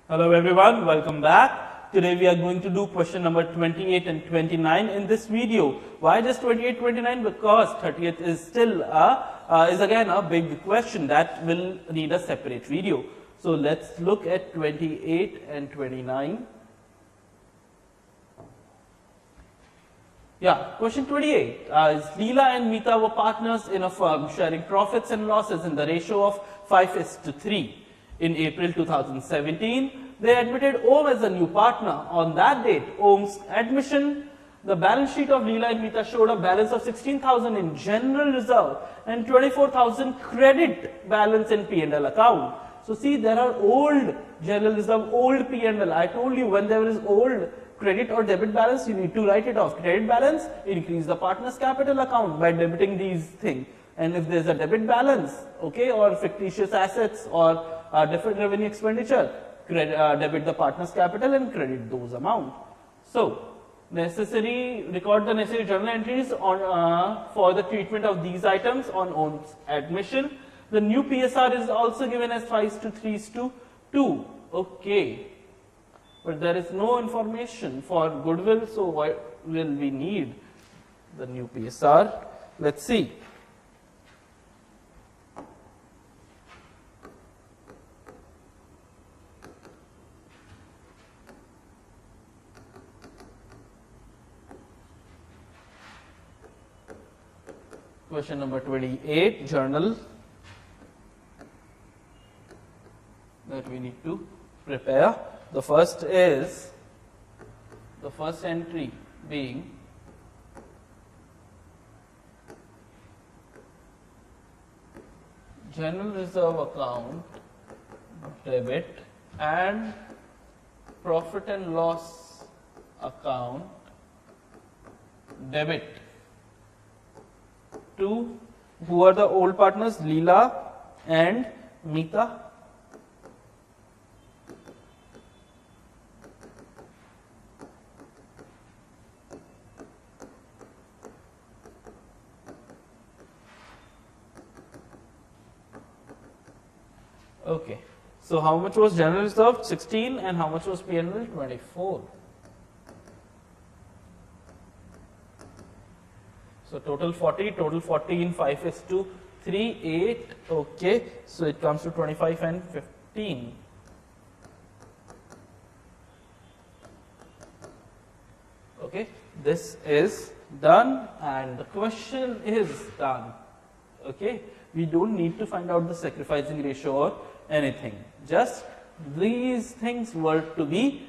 Hello everyone, welcome back. Today we are going to do question number 28 and 29 in this video. Why just 28, 29? Because 30th is still again a big question that will need a separate video. So let's look at 28 and 29. Yeah, question 28 is Leela and Meeta were partners in a firm sharing profits and losses in the ratio of 5:3. In April 2017, they admitted Om as a new partner. On that date, Om's admission, the balance sheet of Leela and Meeta showed a balance of 16,000 in general reserve and 24,000 credit balance in P&L account. So see, there are old general reserve, old P&L. I told you when there is old credit or debit balance, you need to write it off. Credit balance, increase the partner's capital account by debiting these things. And if there's a debit balance, okay, or fictitious assets or deferred revenue expenditure, debit the partner's capital and credit those amount. So, record the necessary journal entries on for the treatment of these items on Om's admission. The new PSR is also given as 5:3:2. Okay. But there is no information for goodwill, so why will we need the new PSR? Let's see. Question number 28, journal that we need to prepare. The first entry being general reserve account debit and profit and loss account debit. To who are the old partners? Leela and Meeta. Okay, so how much was general reserve? 16, and how much was P&L? 24. So total 40 in 5:3, 8. Okay, so it comes to 25 and 15. Okay, this is done and the question is done. Okay, we don't need to find out the sacrificing ratio or anything. Just these things were to be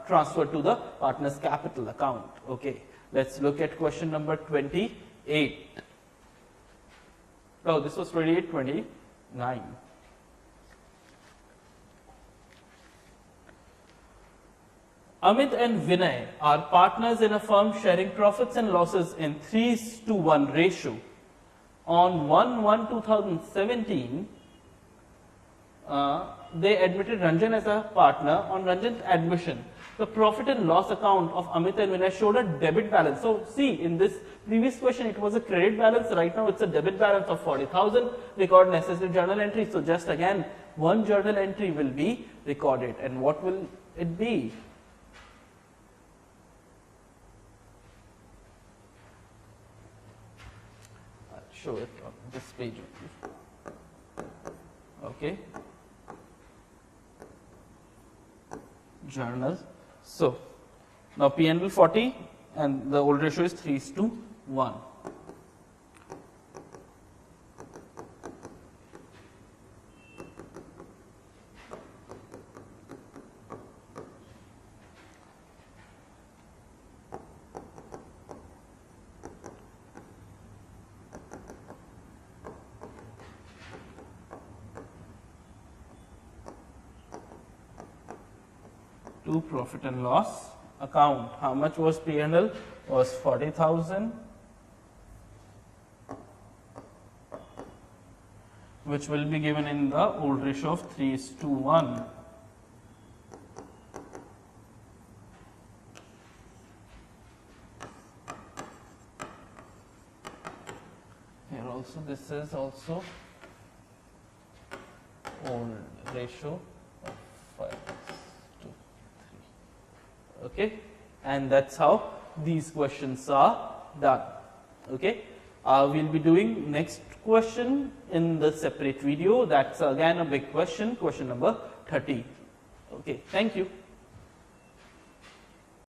transferred to the partner's capital account. Okay, let's look at question number 28. Oh, this was 28, 29. Amit and Vinay are partners in a firm sharing profits and losses in 3:1 ratio. On 1/1/2017, they admitted Ranjan as a partner. On Ranjan's admission, the profit and loss account of Amit and Vinay showed a debit balance. So see, in this previous question, it was a credit balance. Right now, it's a debit balance of 40,000. Record necessary journal entry. So just again, one journal entry will be recorded. And what will it be? I'll show it on this page. Okay. Journal. So now P&L 40 and the old ratio is 3:1. To profit and loss account. How much was P&L? Was 40,000, which will be given in the old ratio of 3:1. Here also, this is also old ratio of 5:3. Okay, and that's how these questions are done. Okay, we'll be doing next question in the separate video. That's again a big question, question number 30. Okay, thank you.